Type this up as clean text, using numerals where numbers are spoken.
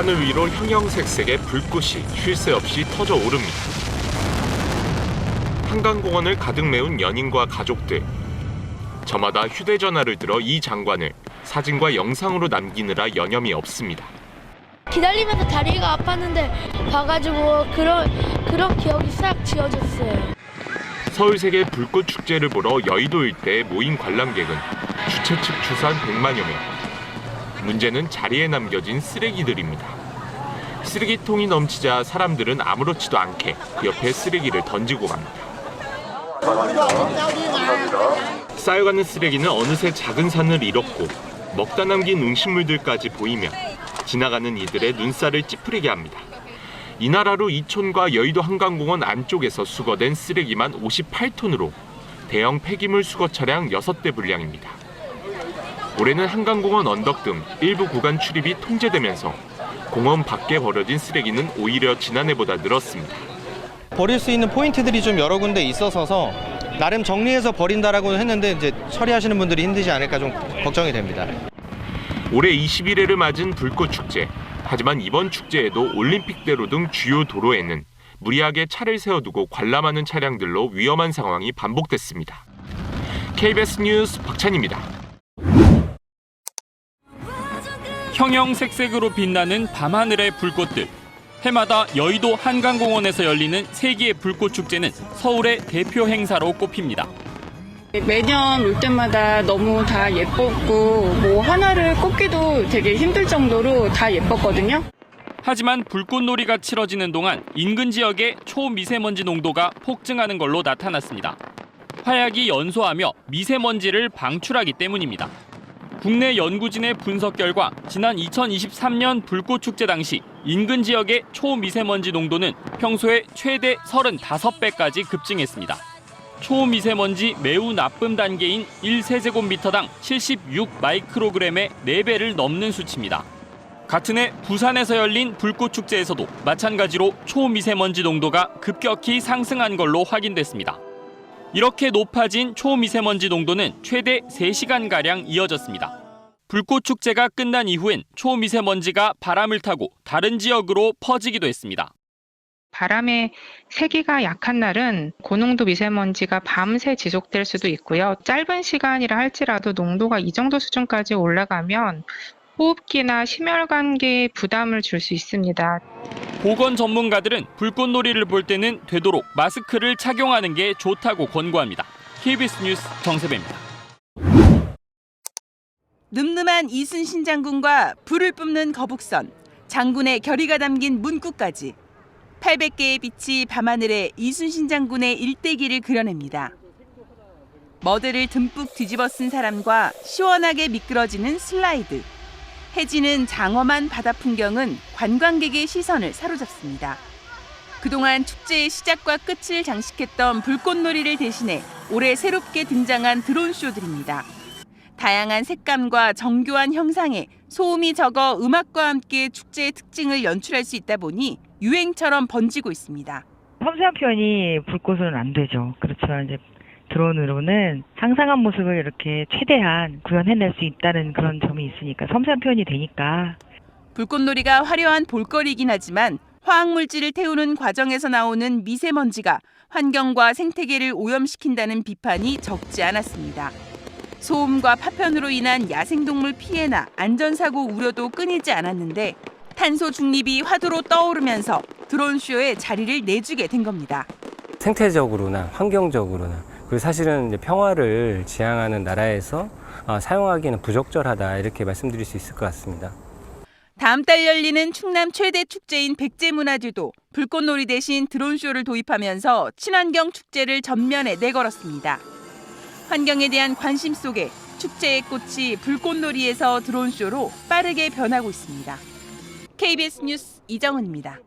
하늘 위로 형형색색의 불꽃이 쉴 새 없이 터져 오릅니다. 한강공원을 가득 메운 연인과 가족들. 저마다 휴대전화를 들어 이 장관을 사진과 영상으로 남기느라 여념이 없습니다. 기다리면서 다리가 아팠는데 봐가지고 그런 기억이 싹 지워졌어요. 서울세계 불꽃축제를 보러 여의도 일대에 모인 관람객은 주최 측 추산 100만여 명. 문제는 자리에 남겨진 쓰레기들입니다. 쓰레기통이 넘치자 사람들은 아무렇지도 않게 그 옆에 쓰레기를 던지고 갑니다. 쌓여가는 쓰레기는 어느새 작은 산을 이뤘고 먹다 남긴 음식물들까지 보이며 지나가는 이들의 눈살을 찌푸리게 합니다. 이날 하루 이촌과 여의도 한강공원 안쪽에서 수거된 쓰레기만 58톤으로 대형 폐기물 수거 차량 6대 분량입니다. 올해는 한강공원 언덕 등 일부 구간 출입이 통제되면서 공원 밖에 버려진 쓰레기는 오히려 지난해보다 늘었습니다. 버릴 수 있는 포인트들이 좀 여러 군데 있어서 나름 정리해서 버린다라고 했는데 이제 처리하시는 분들이 힘들지 않을까 좀 걱정이 됩니다. 올해 21회를 맞은 불꽃축제. 하지만 이번 축제에도 올림픽대로 등 주요 도로에는 무리하게 차를 세워두고 관람하는 차량들로 위험한 상황이 반복됐습니다. KBS 뉴스 박찬입니다. 형형색색으로 빛나는 밤하늘의 불꽃들. 해마다 여의도 한강공원에서 열리는 세계의 불꽃축제는 서울의 대표 행사로 꼽힙니다. 매년 올 때마다 너무 다 예뻤고 하나를 꼽기도 되게 힘들 정도로 다 예뻤거든요. 하지만 불꽃놀이가 치러지는 동안 인근 지역의 초미세먼지 농도가 폭증하는 걸로 나타났습니다. 화약이 연소하며 미세먼지를 방출하기 때문입니다. 국내 연구진의 분석 결과 지난 2023년 불꽃축제 당시 인근 지역의 초미세먼지 농도는 평소의 최대 35배까지 급증했습니다. 초미세먼지 매우 나쁨 단계인 1세제곱미터당 76 마이크로그램의 4배를 넘는 수치입니다. 같은 해 부산에서 열린 불꽃축제에서도 마찬가지로 초미세먼지 농도가 급격히 상승한 걸로 확인됐습니다. 이렇게 높아진 초미세먼지 농도는 최대 3시간가량 이어졌습니다. 불꽃축제가 끝난 이후엔 초미세먼지가 바람을 타고 다른 지역으로 퍼지기도 했습니다. 바람의 세기가 약한 날은 고농도 미세먼지가 밤새 지속될 수도 있고요. 짧은 시간이라 할지라도 농도가 이 정도 수준까지 올라가면 호흡기나 심혈관계에 부담을 줄 수 있습니다. 보건 전문가들은 불꽃놀이를 볼 때는 되도록 마스크를 착용하는 게 좋다고 권고합니다. KBS 뉴스 정세배입니다. 늠름한 이순신 장군과 불을 뿜는 거북선, 장군의 결의가 담긴 문구까지 800개의 빛이 밤하늘에 이순신 장군의 일대기를 그려냅니다. 머드를 듬뿍 뒤집어 쓴 사람과 시원하게 미끄러지는 슬라이드, 해지는 장엄한 바다 풍경은 관광객의 시선을 사로잡습니다. 그동안 축제의 시작과 끝을 장식했던 불꽃놀이를 대신해 올해 새롭게 등장한 드론쇼들입니다. 다양한 색감과 정교한 형상에 소음이 적어 음악과 함께 축제의 특징을 연출할 수 있다 보니 유행처럼 번지고 있습니다. 섬세한 표현이 불꽃은 안 되죠. 그렇지만 이제 드론으로는 상상한 모습을 이렇게 최대한 구현해낼 수 있다는 그런 점이 있으니까 섬세한 표현이 되니까. 불꽃놀이가 화려한 볼거리이긴 하지만 화학물질을 태우는 과정에서 나오는 미세먼지가 환경과 생태계를 오염시킨다는 비판이 적지 않았습니다. 소음과 파편으로 인한 야생동물 피해나 안전사고 우려도 끊이지 않았는데 탄소 중립이 화두로 떠오르면서 드론쇼에 자리를 내주게 된 겁니다. 생태적으로나 환경적으로나 그리고 사실은 이제 평화를 지향하는 나라에서 사용하기에는 부적절하다 이렇게 말씀드릴 수 있을 것 같습니다. 다음 달 열리는 충남 최대 축제인 백제문화제도 불꽃놀이 대신 드론쇼를 도입하면서 친환경 축제를 전면에 내걸었습니다. 환경에 대한 관심 속에 축제의 꽃이 불꽃놀이에서 드론쇼로 빠르게 변하고 있습니다. KBS 뉴스 이정은입니다.